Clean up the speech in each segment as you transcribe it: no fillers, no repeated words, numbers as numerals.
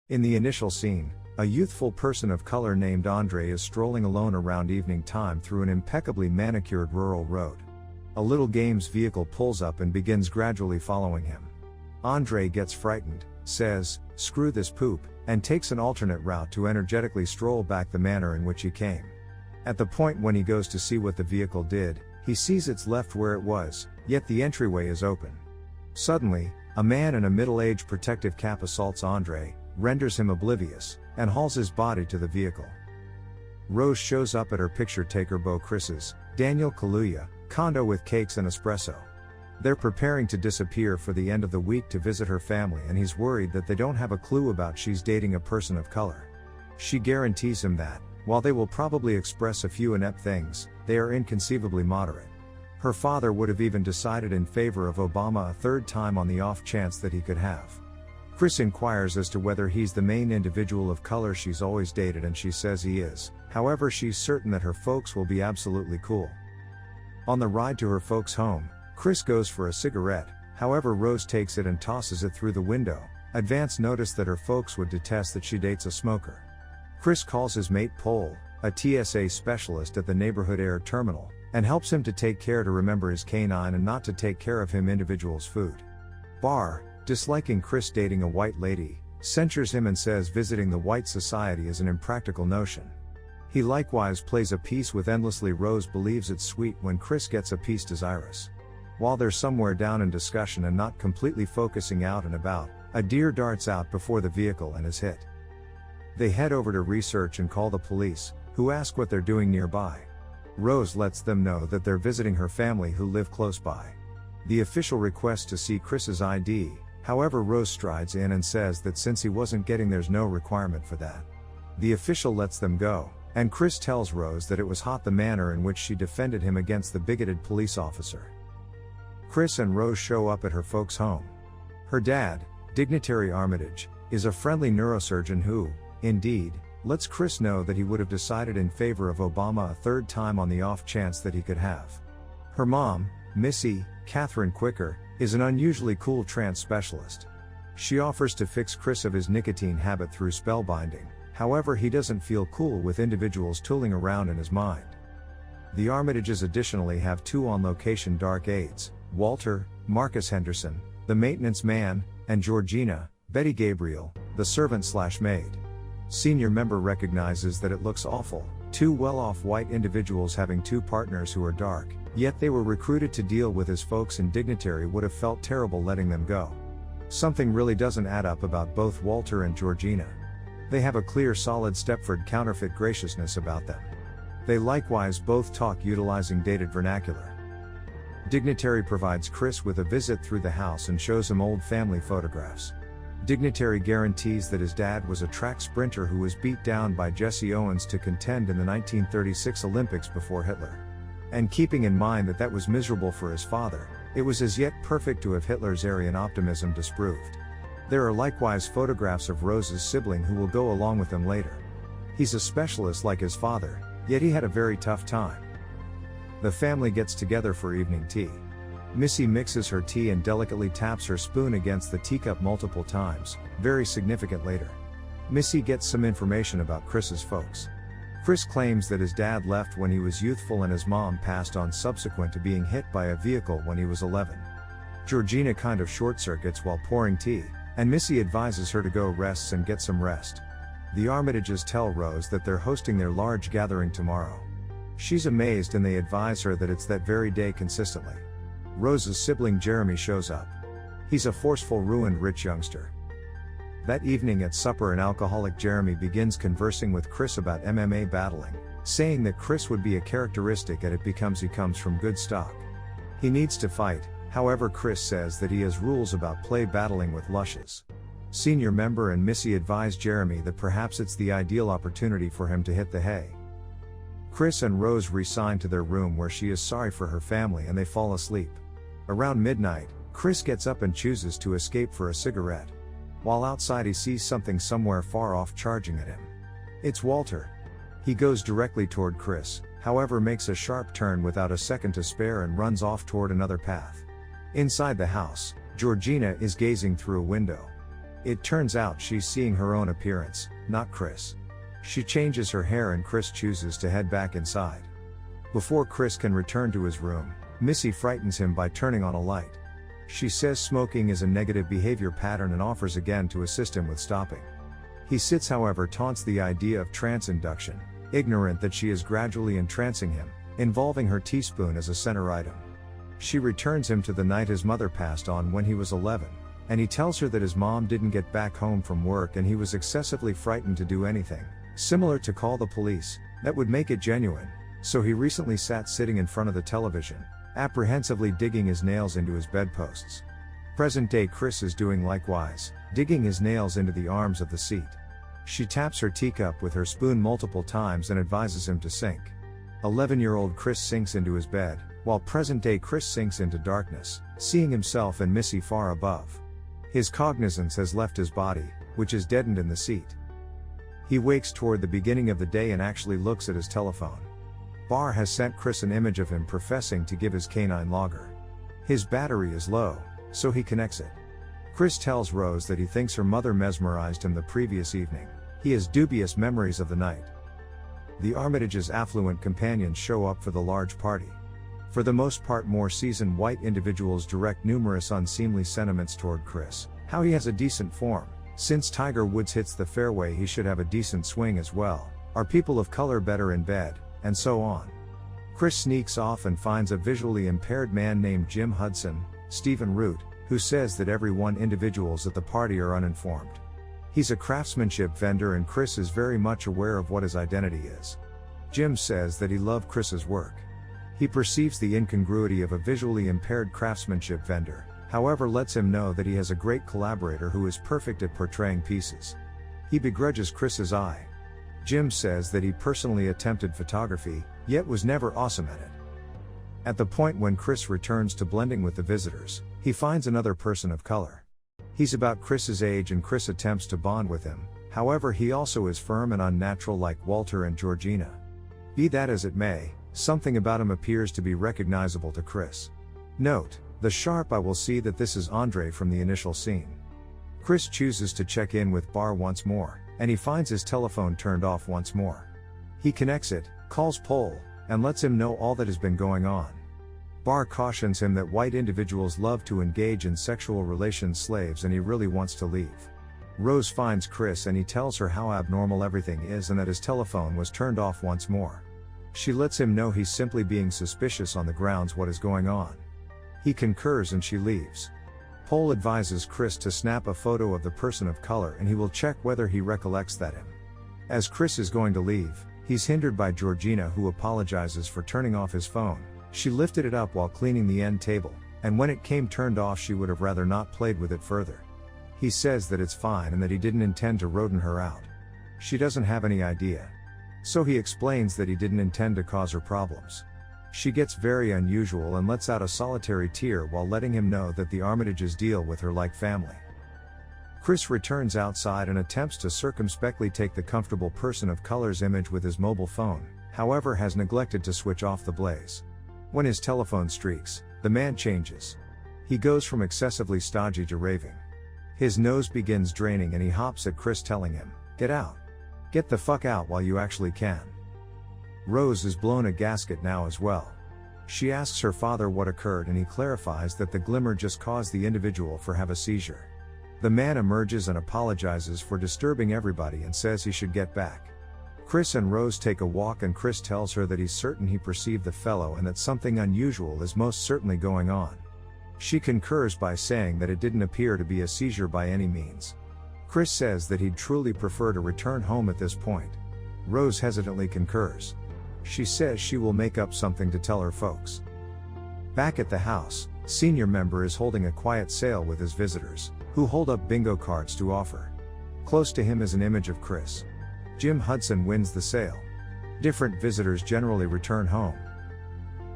In the initial scene, a youthful person of color named Andre is strolling alone around evening time through an impeccably manicured rural road. A little games vehicle pulls up and begins gradually following him. Andre gets frightened, says, "Screw this poop," and takes an alternate route to energetically stroll back the manner in which he came. At the point when he goes to see what the vehicle did, he sees it's left where it was, yet the entryway is open. Suddenly, a man in a middle-aged protective cap assaults Andre, renders him oblivious, and hauls his body to the vehicle. Rose shows up at her picture-taker beau Chris's, Daniel Kaluuya, condo with cakes and espresso. They're preparing to disappear for the end of the week to visit her family, and he's worried that they don't have a clue about she's dating a person of color. She guarantees him that, while they will probably express a few inept things, they are inconceivably moderate. Her father would have even decided in favor of Obama a third time on the off chance that he could have. Chris inquires as to whether he's the main individual of color she's always dated, and she says he is. However, she's certain that her folks will be absolutely cool. On the ride to her folks' home, Chris goes for a cigarette, however Rose takes it and tosses it through the window. Advance notice that her folks would detest that she dates a smoker. Chris calls his mate Pole, a TSA specialist at the neighborhood air terminal, and helps him to take care to remember his canine and not to take care of him individual's food. Barr, disliking Chris dating a white lady, censures him and says visiting the white society is an impractical notion. He likewise plays a piece with endlessly. Rose believes it's sweet when Chris gets a piece desirous. While they're somewhere down in discussion and not completely focusing out and about, a deer darts out before the vehicle and is hit. They head over to research and call the police, who ask what they're doing nearby. Rose lets them know that they're visiting her family who live close by. The official requests to see Chris's ID, however Rose strides in and says that since he wasn't getting there's no requirement for that. The official lets them go, and Chris tells Rose that it was hot the manner in which she defended him against the bigoted police officer. Chris and Rose show up at her folks' home. Her dad, Dignitary Armitage, is a friendly neurosurgeon who, indeed, lets Chris know that he would have decided in favor of Obama a third time on the off chance that he could have. Her mom, Missy, Catherine Quicker, is an unusually cool trance specialist. She offers to fix Chris of his nicotine habit through spellbinding, however he doesn't feel cool with individuals tooling around in his mind. The Armitages additionally have two on-location dark aides, Walter, Marcus Henderson, the maintenance man, and Georgina, Betty Gabriel, the servant/maid. Senior member recognizes that it looks awful, two well-off white individuals having two partners who are dark, yet they were recruited to deal with his folks, and Dignitary would have felt terrible letting them go. Something really doesn't add up about both Walter and Georgina. They have a clear solid Stepford counterfeit graciousness about them. They likewise both talk utilizing dated vernacular. Dignitary provides Chris with a visit through the house and shows him old family photographs. Dignitary guarantees that his dad was a track sprinter who was beat down by Jesse Owens to contend in the 1936 Olympics before Hitler. And keeping in mind that was miserable for his father, it was as yet perfect to have Hitler's Aryan optimism disproved. There are likewise photographs of Rose's sibling who will go along with them later. He's a specialist like his father, yet he had a very tough time. The family gets together for evening tea. Missy mixes her tea and delicately taps her spoon against the teacup multiple times, very significant later. Missy gets some information about Chris's folks. Chris claims that his dad left when he was youthful and his mom passed on subsequent to being hit by a vehicle when he was 11. Georgina kind of short-circuits while pouring tea, and Missy advises her to go rest and get some rest. The Armitages tell Rose that they're hosting their large gathering tomorrow. She's amazed and they advise her that it's that very day consistently. Rose's sibling Jeremy shows up. He's a forceful, ruined rich youngster. That evening at supper, an alcoholic Jeremy begins conversing with Chris about MMA battling, saying that Chris would be a characteristic and it becomes he comes from good stock. He needs to fight, however Chris says that he has rules about play battling with lushes. Senior member and Missy advise Jeremy that perhaps it's the ideal opportunity for him to hit the hay. Chris and Rose resign to their room where she is sorry for her family and they fall asleep. Around midnight, Chris gets up and chooses to escape for a cigarette. While outside he sees something somewhere far off charging at him. It's Walter. He goes directly toward Chris, however makes a sharp turn without a second to spare and runs off toward another path. Inside the house, Georgina is gazing through a window. It turns out she's seeing her own appearance, not Chris. She changes her hair and Chris chooses to head back inside. Before Chris can return to his room, Missy frightens him by turning on a light. She says smoking is a negative behavior pattern and offers again to assist him with stopping. He sits, however, taunts the idea of trance induction, ignorant that she is gradually entrancing him, involving her teaspoon as a center item. She returns him to the night his mother passed on when he was 11, and he tells her that his mom didn't get back home from work and he was excessively frightened to do anything, similar to call the police, that would make it genuine, so he recently sat sitting in front of the television, apprehensively digging his nails into his bedposts. Present-day Chris is doing likewise, digging his nails into the arms of the seat. She taps her teacup with her spoon multiple times and advises him to sink. 11-year-old Chris sinks into his bed, while present-day Chris sinks into darkness, seeing himself and Missy far above. His cognizance has left his body, which is deadened in the seat. He wakes toward the beginning of the day and actually looks at his telephone. Barr has sent Chris an image of him professing to give his canine logger. His battery is low, so he connects it. Chris tells Rose that he thinks her mother mesmerized him the previous evening. He has dubious memories of the night. The Armitage's affluent companions show up for the large party. For the most part, more seasoned white individuals direct numerous unseemly sentiments toward Chris. How he has a decent form. Since Tiger Woods hits the fairway, he should have a decent swing as well. Are people of color better in bed? And so on. Chris sneaks off and finds a visually impaired man named Jim Hudson, Stephen Root, who says that everyone individuals at the party are uninformed. He's a craftsmanship vendor and Chris is very much aware of what his identity is. Jim says that he loved Chris's work. He perceives the incongruity of a visually impaired craftsmanship vendor, however lets him know that he has a great collaborator who is perfect at portraying pieces. He begrudges Chris's eye. Jim says that he personally attempted photography, yet was never awesome at it. At the point when Chris returns to blending with the visitors, he finds another person of color. He's about Chris's age and Chris attempts to bond with him, however he also is firm and unnatural like Walter and Georgina. Be that as it may, something about him appears to be recognizable to Chris. Note, the sharp eye will see that this is Andre from the initial scene. Chris chooses to check in with Barr once more, and he finds his telephone turned off once more. He connects it, calls Pole, and lets him know all that has been going on. Barr cautions him that white individuals love to engage in sexual relations slaves and he really wants to leave. Rose finds Chris and he tells her how abnormal everything is and that his telephone was turned off once more. She lets him know he's simply being suspicious on the grounds what is going on. He concurs and she leaves. Pole advises Chris to snap a photo of the person of color and he will check whether he recollects that him. As Chris is going to leave, he's hindered by Georgina who apologizes for turning off his phone. She lifted it up while cleaning the end table, and when it came turned off she would have rather not played with it further. He says that it's fine and that he didn't intend to rodent her out. She doesn't have any idea. So he explains that he didn't intend to cause her problems. She gets very unusual and lets out a solitary tear while letting him know that the Armitages deal with her like family. Chris returns outside and attempts to circumspectly take the comfortable person of color's image with his mobile phone, however has neglected to switch off the blaze. When his telephone streaks, the man changes. He goes from excessively stodgy to raving. His nose begins draining and he hops at Chris telling him, "Get out. Get the fuck out while you actually can." Rose is blown a gasket now as well. She asks her father what occurred and he clarifies that the glimmer just caused the individual for have a seizure. The man emerges and apologizes for disturbing everybody and says he should get back. Chris and Rose take a walk and Chris tells her that he's certain he perceived the fellow and that something unusual is most certainly going on. She concurs by saying that it didn't appear to be a seizure by any means. Chris says that he'd truly prefer to return home at this point. Rose hesitantly concurs. She says she will make up something to tell her folks. Back at the house, senior member is holding a quiet sale with his visitors, who hold up bingo cards to offer. Close to him is an image of Chris. Jim Hudson wins the sale. Different visitors generally return home.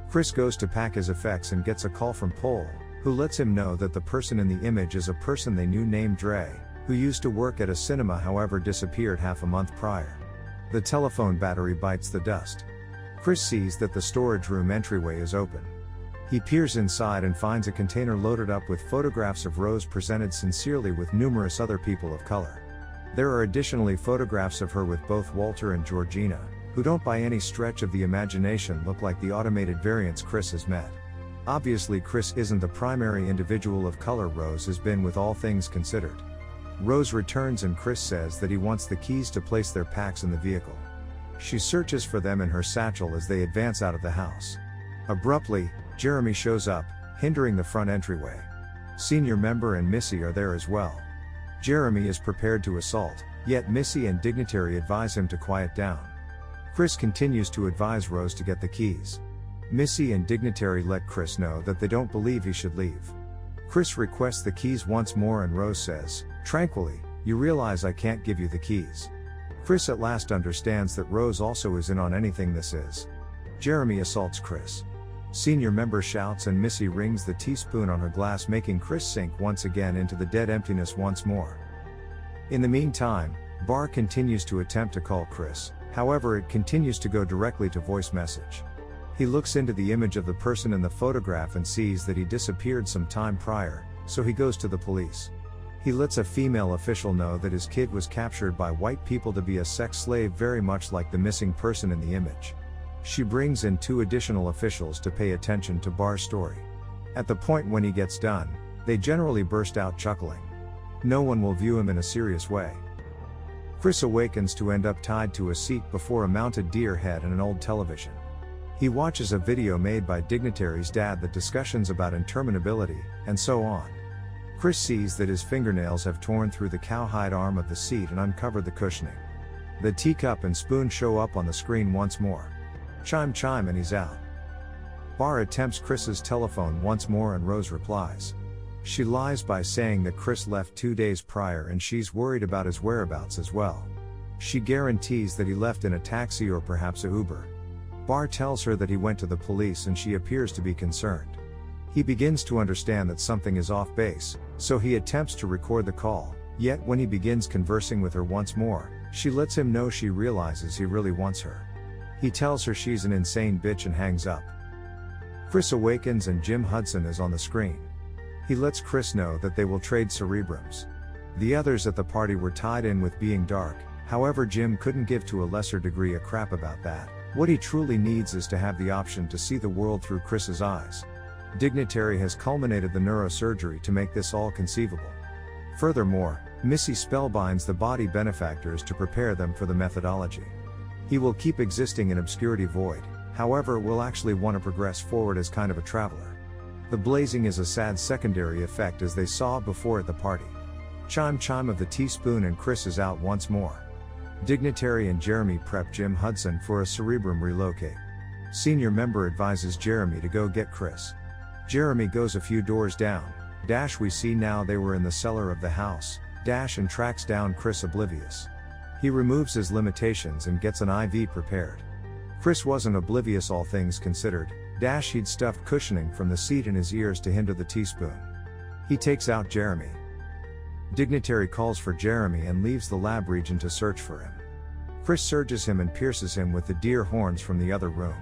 Chris goes to pack his effects and gets a call from Pole, who lets him know that the person in the image is a person they knew named Dre, who used to work at a cinema however disappeared half a month prior. The telephone battery bites the dust. Chris sees that the storage room entryway is open. He peers inside and finds a container loaded up with photographs of Rose presented sincerely with numerous other people of color. There are additionally photographs of her with both Walter and Georgina, who don't by any stretch of the imagination look like the automated variants Chris has met. Obviously Chris isn't the primary individual of color Rose has been with, all things considered. Rose returns and Chris says that he wants the keys to place their packs in the vehicle. She searches for them in her satchel as they advance out of the house. Abruptly, Jeremy shows up, hindering the front entryway. Senior member and Missy are there as well. Jeremy is prepared to assault, yet Missy and Dignitary advise him to quiet down. Chris continues to advise Rose to get the keys. Missy and Dignitary let Chris know that they don't believe he should leave. Chris requests the keys once more and Rose says, tranquilly, "You realize I can't give you the keys." Chris at last understands that Rose also is in on anything this is. Jeremy assaults Chris. Senior member shouts and Missy rings the teaspoon on her glass, making Chris sink once again into the dead emptiness once more. In the meantime, Barr continues to attempt to call Chris, however it continues to go directly to voice message. He looks into the image of the person in the photograph and sees that he disappeared some time prior, so he goes to the police. He lets a female official know that his kid was captured by white people to be a sex slave, very much like the missing person in the image. She brings in 2 additional officials to pay attention to Barr's story. At the point when he gets done, they generally burst out chuckling. No one will view him in a serious way. Chris awakens to end up tied to a seat before a mounted deer head and an old television. He watches a video made by Dignitary's dad that discussions about interminability, and so on. Chris sees that his fingernails have torn through the cowhide arm of the seat and uncovered the cushioning. The teacup and spoon show up on the screen once more. Chime chime and he's out. Barr attempts Chris's telephone once more and Rose replies. She lies by saying that Chris left 2 days prior and she's worried about his whereabouts as well. She guarantees that he left in a taxi or perhaps a Uber. Barr tells her that he went to the police and she appears to be concerned. He begins to understand that something is off base, so he attempts to record the call, yet when he begins conversing with her once more, she lets him know she realizes he really wants her. He tells her she's an insane bitch and hangs up. Chris awakens and Jim Hudson is on the screen. He lets Chris know that they will trade cerebrums. The others at the party were tied in with being dark, however Jim couldn't give to a lesser degree a crap about that. What he truly needs is to have the option to see the world through Chris's eyes. Dignitary has culminated the neurosurgery to make this all conceivable. Furthermore, Missy spellbinds the body benefactors to prepare them for the methodology. He will keep existing in obscurity void, however will actually want to progress forward as kind of a traveler. The blazing is a sad secondary effect as they saw before at the party. Chime chime of the teaspoon and Chris is out once more. Dignitary and Jeremy prep Jim Hudson for a cerebrum relocate. Senior member advises Jeremy to go get Chris. Jeremy goes a few doors down, we see now they were in the cellar of the house, and tracks down Chris oblivious. He removes his limitations and gets an IV prepared. Chris wasn't oblivious all things considered, he'd stuffed cushioning from the seat in his ears to hinder the teaspoon. He takes out Jeremy. Dignitary calls for Jeremy and leaves the lab region to search for him. Chris surges him and pierces him with the deer horns from the other room.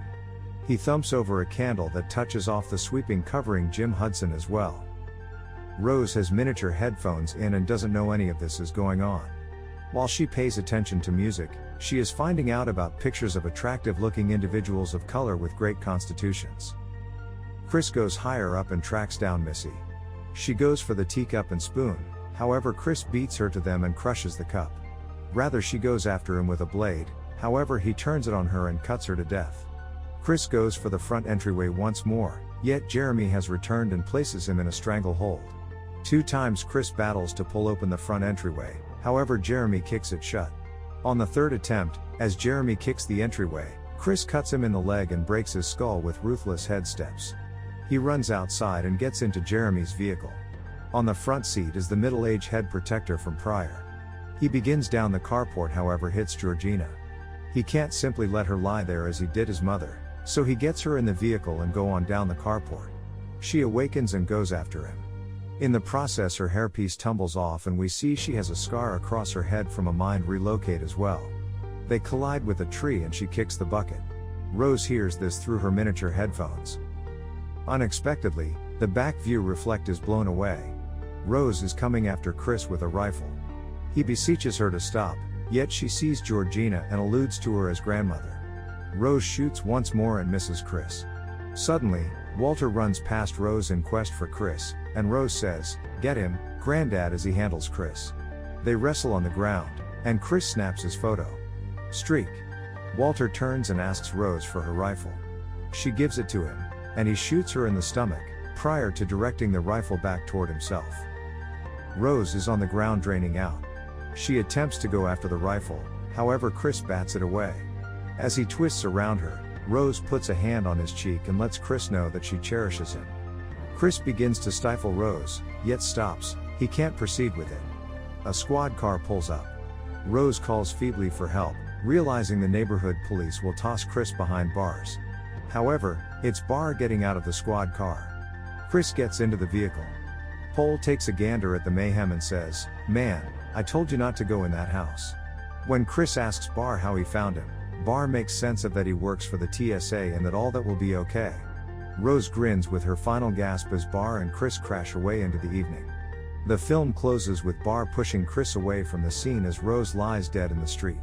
He thumps over a candle that touches off the sweeping covering Jim Hudson as well. Rose has miniature headphones in and doesn't know any of this is going on. While she pays attention to music, she is finding out about pictures of attractive-looking individuals of color with great constitutions. Chris goes higher up and tracks down Missy. She goes for the teacup and spoon, however Chris beats her to them and crushes the cup. Rather she goes after him with a blade, however he turns it on her and cuts her to death. Chris goes for the front entryway once more, yet Jeremy has returned and places him in a stranglehold. 2 times Chris battles to pull open the front entryway, however Jeremy kicks it shut. On the 3rd attempt, as Jeremy kicks the entryway, Chris cuts him in the leg and breaks his skull with ruthless head steps. He runs outside and gets into Jeremy's vehicle. On the front seat is the middle-aged head protector from prior. He begins down the carport however hits Georgina. He can't simply let her lie there as he did his mother, so he gets her in the vehicle and go on down the carport. She awakens and goes after him. In the process her hairpiece tumbles off and we see she has a scar across her head from a mind relocate as well. They collide with a tree and she kicks the bucket. Rose hears this through her miniature headphones. Unexpectedly, the back view reflect is blown away. Rose is coming after Chris with a rifle. He beseeches her to stop, yet she sees Georgina and alludes to her as grandmother. Rose shoots once more and misses Chris. Suddenly, Walter runs past Rose in quest for Chris, and Rose says, "Get him, Granddad," as he handles Chris. They wrestle on the ground, and Chris snaps his photo. Streak. Walter turns and asks Rose for her rifle. She gives it to him, and he shoots her in the stomach, prior to directing the rifle back toward himself. Rose is on the ground draining out. She attempts to go after the rifle, however Chris bats it away. As he twists around her, Rose puts a hand on his cheek and lets Chris know that she cherishes him. Chris begins to stifle Rose, yet stops, he can't proceed with it. A squad car pulls up. Rose calls feebly for help, realizing the neighborhood police will toss Chris behind bars. However, it's Barr getting out of the squad car. Chris gets into the vehicle. Pole takes a gander at the mayhem and says, "Man, I told you not to go in that house." When Chris asks Barr how he found him, Barr makes sense of that he works for the TSA and that all that will be okay. Rose grins with her final gasp as Barr and Chris crash away into the evening. The film closes with Barr pushing Chris away from the scene as Rose lies dead in the street.